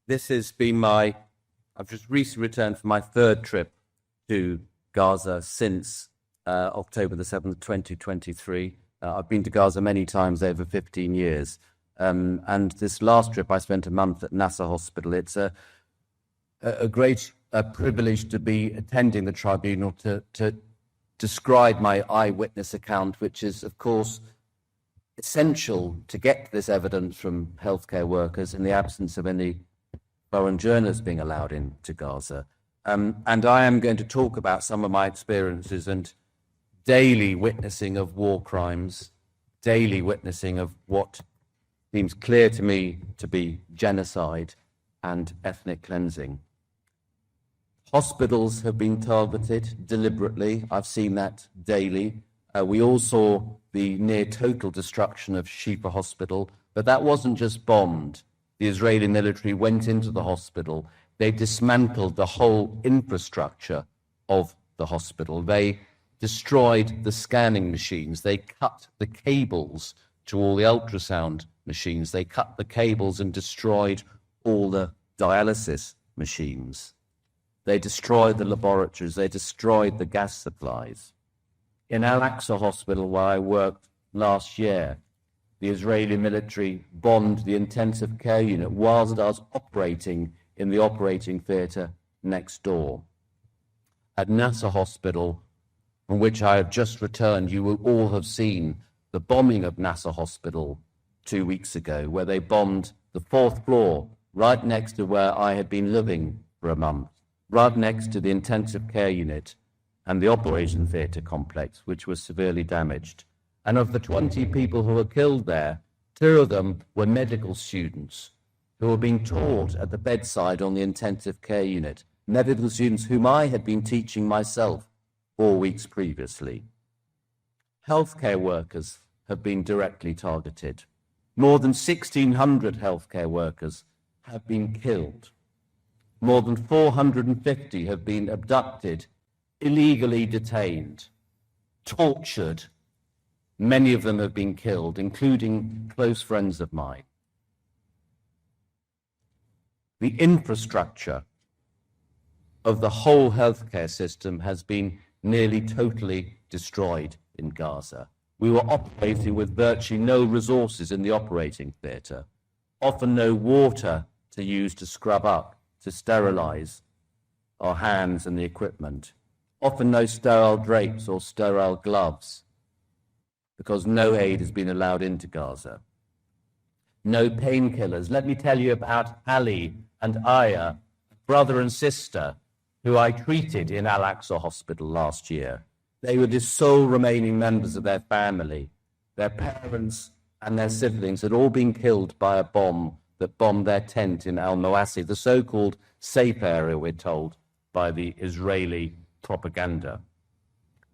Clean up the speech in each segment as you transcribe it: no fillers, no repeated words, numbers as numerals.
This has been I've just recently returned from my third trip to Gaza since October the 7th, 2023. I've been to Gaza many times over 15 years. And this last trip, I spent a month at Nasser Hospital. It's a great privilege to be attending the tribunal to describe my eyewitness account, which is, of course, essential to get this evidence from healthcare workers in the absence of any foreign journalists being allowed into Gaza. And I am going to talk about some of my experiences and daily witnessing of war crimes, daily witnessing of what seems clear to me to be genocide and ethnic cleansing. Hospitals have been targeted deliberately. I've seen that daily. We all saw the near total destruction of Shifa Hospital, but that wasn't just bombed. The Israeli military went into the hospital. They dismantled the whole infrastructure of the hospital. They destroyed the scanning machines. They cut the cables to all the ultrasound machines. They cut the cables and destroyed all the dialysis machines. They destroyed the laboratories. They destroyed the gas supplies. In Al-Aqsa Hospital, where I worked last year, the Israeli military bombed the intensive care unit whilst I was operating in the operating theatre next door. At Nasser Hospital, from which I have just returned, you will all have seen the bombing of Nasser Hospital 2 weeks ago, where they bombed the 4th floor right next to where I had been living for a month, right next to the intensive care unit and the operation theatre complex, which was severely damaged. And of the 20 people who were killed there, 2 of them were medical students who were being taught at the bedside on the intensive care unit, medical students whom I had been teaching myself 4 weeks previously. Healthcare workers have been directly targeted. More than 1,600 healthcare workers have been killed. More than 450 have been abducted, illegally detained, tortured. Many of them have been killed, including close friends of mine. The infrastructure of the whole healthcare system has been nearly totally destroyed in Gaza. We were operating with virtually no resources in the operating theatre, often no water to use to scrub up, to sterilize our hands and the equipment, often no sterile drapes or sterile gloves, because no aid has been allowed into Gaza. No painkillers. Let me tell you about Ali and Aya, brother and sister, who I treated in Al-Aqsa Hospital last year. They were the sole remaining members of their family. Their parents and their siblings had all been killed by a bomb that bombed their tent in Al-Mawasi, the so-called safe area, we're told, by the Israeli propaganda.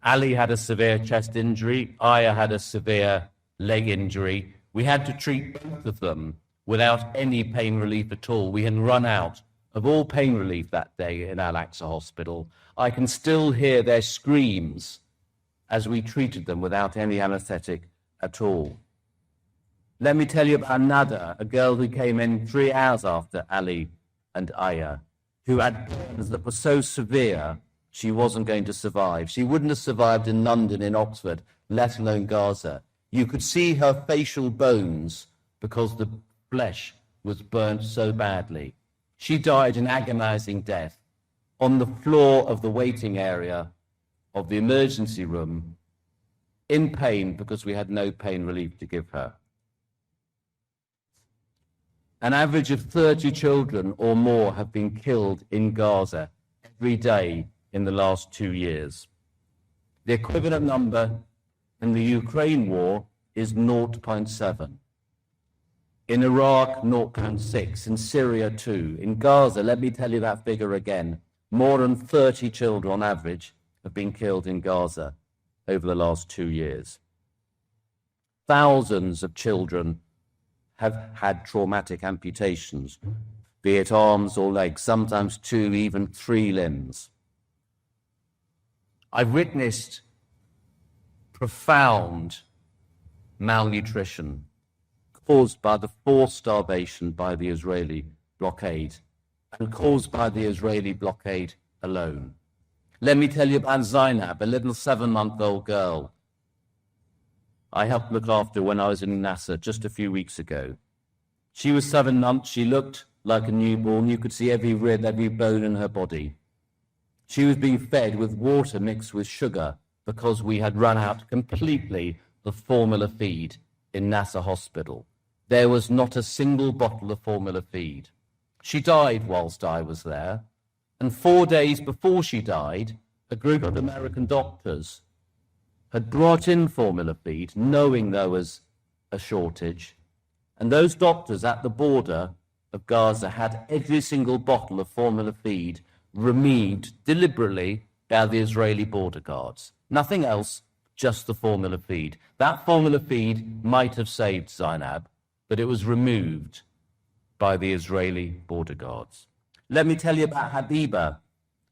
Ali had a severe chest injury. Aya had a severe leg injury. We had to treat both of them without any pain relief at all. We had run out of all pain relief that day in Al-Aqsa Hospital. I can still hear their screams as we treated them without any anesthetic at all. Let me tell you about Nada, a girl who came in 3 hours after Ali and Aya, who had burns that were so severe she wasn't going to survive. She wouldn't have survived in London, in Oxford, let alone Gaza. You could see her facial bones because the flesh was burnt so badly. She died an agonizing death on the floor of the waiting area of the emergency room, in pain because we had no pain relief to give her. An average of 30 children or more have been killed in Gaza every day in the last 2 years. The equivalent number in the Ukraine war is 0.7. In Iraq, 0.6. In Syria, 2. In Gaza, let me tell you that figure again, more than 30 children on average have been killed in Gaza over the last 2 years. Thousands of children have had traumatic amputations, be it arms or legs, sometimes 2, even 3 limbs. I've witnessed profound malnutrition caused by the forced starvation by the Israeli blockade and caused by the Israeli blockade alone. Let me tell you about Zainab, a little 7-month-old girl I helped look after when I was in Nasser just a few weeks ago. She was 7 months. She looked like a newborn. You could see every rib, every bone in her body. She was being fed with water mixed with sugar because we had run out completely of formula feed in Nasser Hospital. There was not a single bottle of formula feed. She died whilst I was there, and 4 days before she died, a group of American doctors had brought in formula feed, knowing there was a shortage, and those doctors at the border of Gaza had every single bottle of formula feed removed deliberately by the Israeli border guards. Nothing else, just the formula feed. That formula feed might have saved Zainab, but it was removed by the Israeli border guards. Let me tell you about Habiba,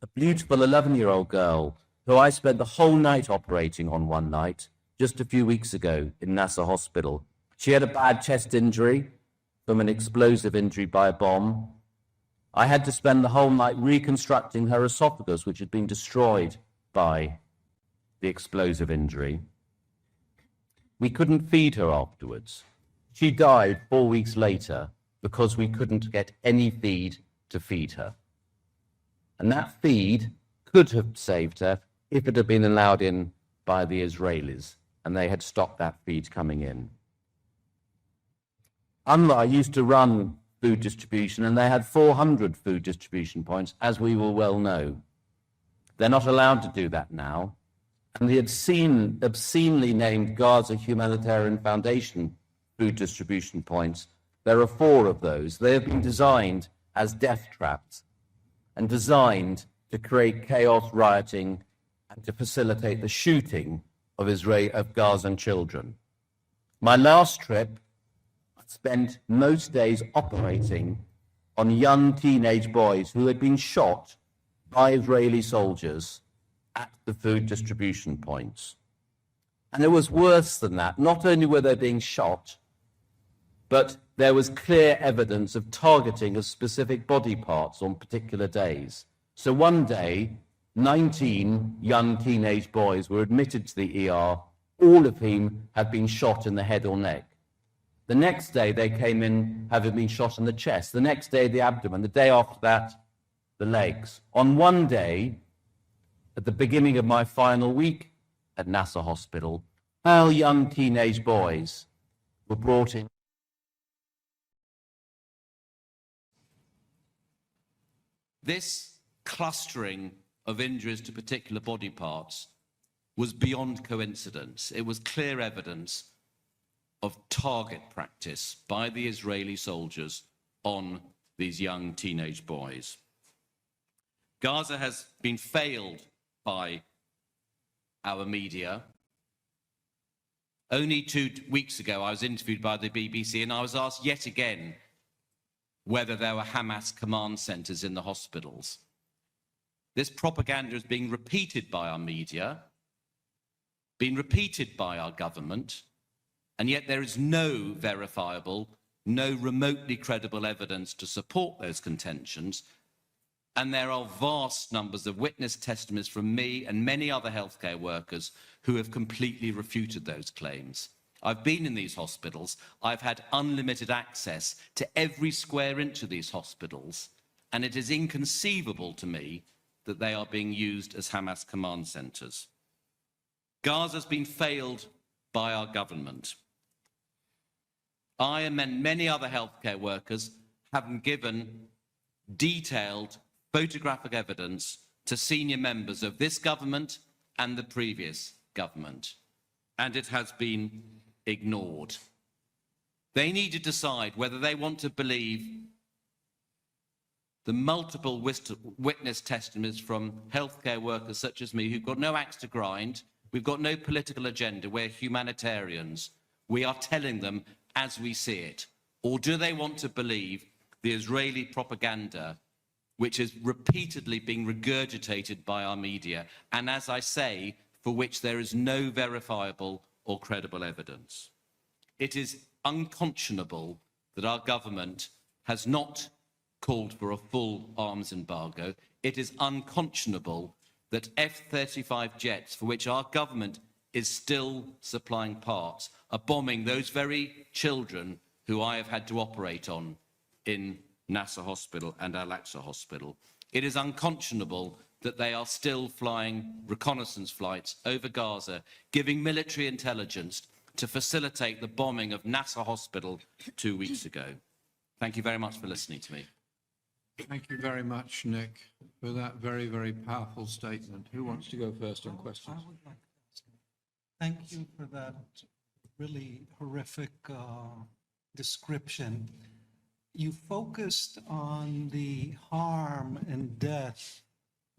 a beautiful 11-year-old girl who I spent the whole night operating on one night, just a few weeks ago in Nasser Hospital. She had a bad chest injury from an explosive injury by a bomb. I had to spend the whole night reconstructing her esophagus, which had been destroyed by the explosive injury. We couldn't feed her afterwards. She died 4 weeks later because we couldn't get any feed to feed her. And that feed could have saved her if it had been allowed in by the Israelis, and they had stopped that feed coming in. UNRWA used to run food distribution, and they had 400 food distribution points, as we will well know. They're not allowed to do that now. And the obscenely named Gaza Humanitarian Foundation food distribution points, there are 4 of those. They have been designed as death traps and designed to create chaos, rioting, and to facilitate the shooting of Gazan children. My last trip, I spent most days operating on young teenage boys who had been shot by Israeli soldiers at the food distribution points. And it was worse than that. Not only were they being shot, but there was clear evidence of targeting of specific body parts on particular days. So one day, 19 young teenage boys were admitted to the ER, all of whom had been shot in the head or neck. The next day, they came in having been shot in the chest. The next day, the abdomen. The day after that, the legs. On one day, at the beginning of my final week at Nasser Hospital, 12 young teenage boys were brought in. This clustering of injuries to particular body parts was beyond coincidence. It was clear evidence of target practice by the Israeli soldiers on these young teenage boys. Gaza has been failed by our media. Only 2 weeks ago, I was interviewed by the BBC, and I was asked yet again whether there were Hamas command centers in the hospitals. This propaganda is being repeated by our media, being repeated by our government, and yet there is no verifiable, no remotely credible evidence to support those contentions. And there are vast numbers of witness testimonies from me and many other healthcare workers who have completely refuted those claims. I've been in these hospitals. I've had unlimited access to every square inch of these hospitals, and it is inconceivable to me that they are being used as Hamas command centers. Gaza's been failed by our government. I and many other healthcare workers have given detailed photographic evidence to senior members of this government and the previous government, and it has been ignored. They need to decide whether they want to believe the multiple witness testimonies from healthcare workers such as me who've got no axe to grind, we've got no political agenda, we're humanitarians. We are telling them as we see it. Or do they want to believe the Israeli propaganda, which is repeatedly being regurgitated by our media, and as I say, for which there is no verifiable or credible evidence? It is unconscionable that our government has not called for a full arms embargo. It is unconscionable that F-35 jets, for which our government is still supplying parts, are bombing those very children who I have had to operate on in Nasser Hospital and Al-Aqsa Hospital. It is unconscionable that they are still flying reconnaissance flights over Gaza, giving military intelligence to facilitate the bombing of Nasser Hospital 2 weeks ago. Thank you very much for listening to me. Thank you very much, Nick, for that very, very powerful statement. Who wants to go first on questions? I would like to ask. Thank you for that really horrific description. You focused on the harm and death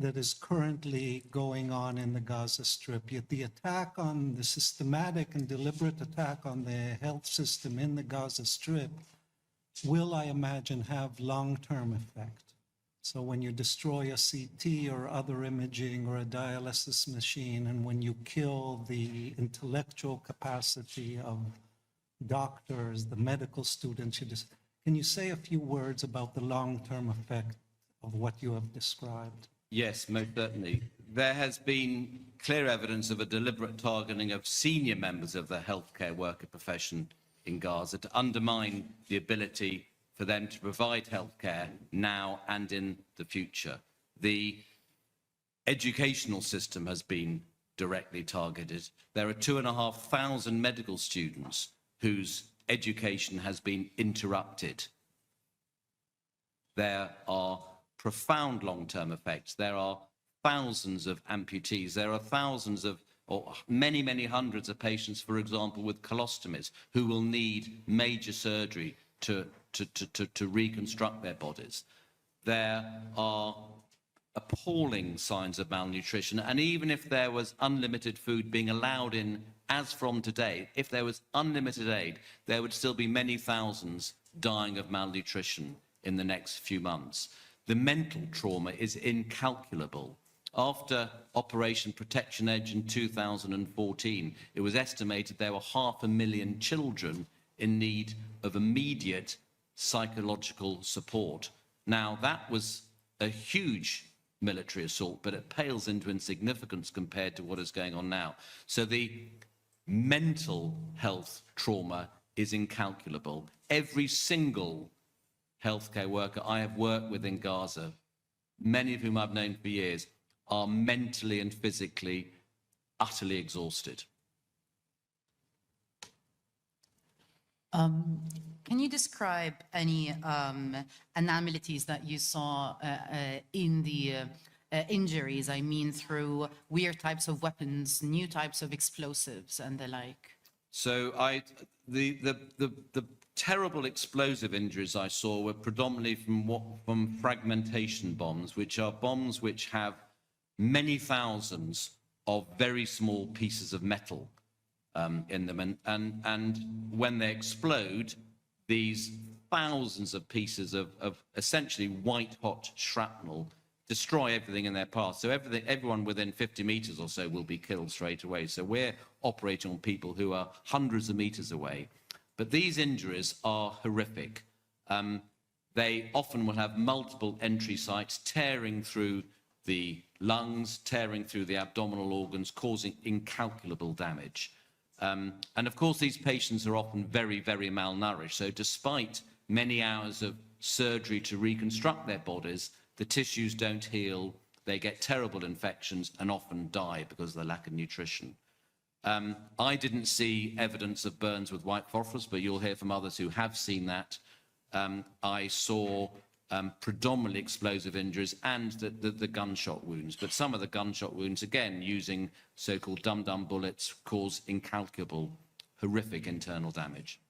that is currently going on in the Gaza Strip, yet the attack on the systematic and deliberate attack on the health system in the Gaza Strip will, I imagine, have long-term effect. So when you destroy a CT or other imaging or a dialysis machine, and when you kill the intellectual capacity of doctors, the medical students, can you say a few words about the long-term effect of what you have described? Yes, most certainly. There has been clear evidence of a deliberate targeting of senior members of the healthcare worker profession in Gaza to undermine the ability for them to provide healthcare now and in the future. The educational system has been directly targeted. There are 2,500 medical students whose education has been interrupted. There are profound long-term effects. There are thousands of amputees. There are thousands of, or many, many hundreds of patients, for example, with colostomies, who will need major surgery to reconstruct their bodies. There are appalling signs of malnutrition. And even if there was unlimited food being allowed in, as from today, if there was unlimited aid, there would still be many thousands dying of malnutrition in the next few months. The mental trauma is incalculable. After Operation Protection Edge in 2014, it was estimated there were 500,000 children in need of immediate psychological support. Now, that was a huge military assault, but it pales into insignificance compared to what is going on now. So the mental health trauma is incalculable. Every single healthcare worker I have worked with in Gaza, many of whom I've known for years, are mentally and physically utterly exhausted. Can you describe any anomalies that you saw in the injuries? I mean, through weird types of weapons, new types of explosives, and the like. So the terrible explosive injuries I saw were predominantly from fragmentation bombs, which are bombs which have many thousands of very small pieces of metal in them, and when they explode, these thousands of pieces of essentially white-hot shrapnel destroy everything in their path. So everyone within 50 meters or so will be killed straight away. So we're operating on people who are hundreds of meters away. But these injuries are horrific. They often will have multiple entry sites, tearing through the lungs, tearing through the abdominal organs, causing incalculable damage. And of course, these patients are often very, very malnourished. So despite many hours of surgery to reconstruct their bodies, the tissues don't heal, they get terrible infections and often die because of the lack of nutrition. I didn't see evidence of burns with white phosphorus, but you'll hear from others who have seen that. I saw predominantly explosive injuries and the gunshot wounds. But some of the gunshot wounds, again, using so-called dum-dum bullets, cause incalculable, horrific internal damage.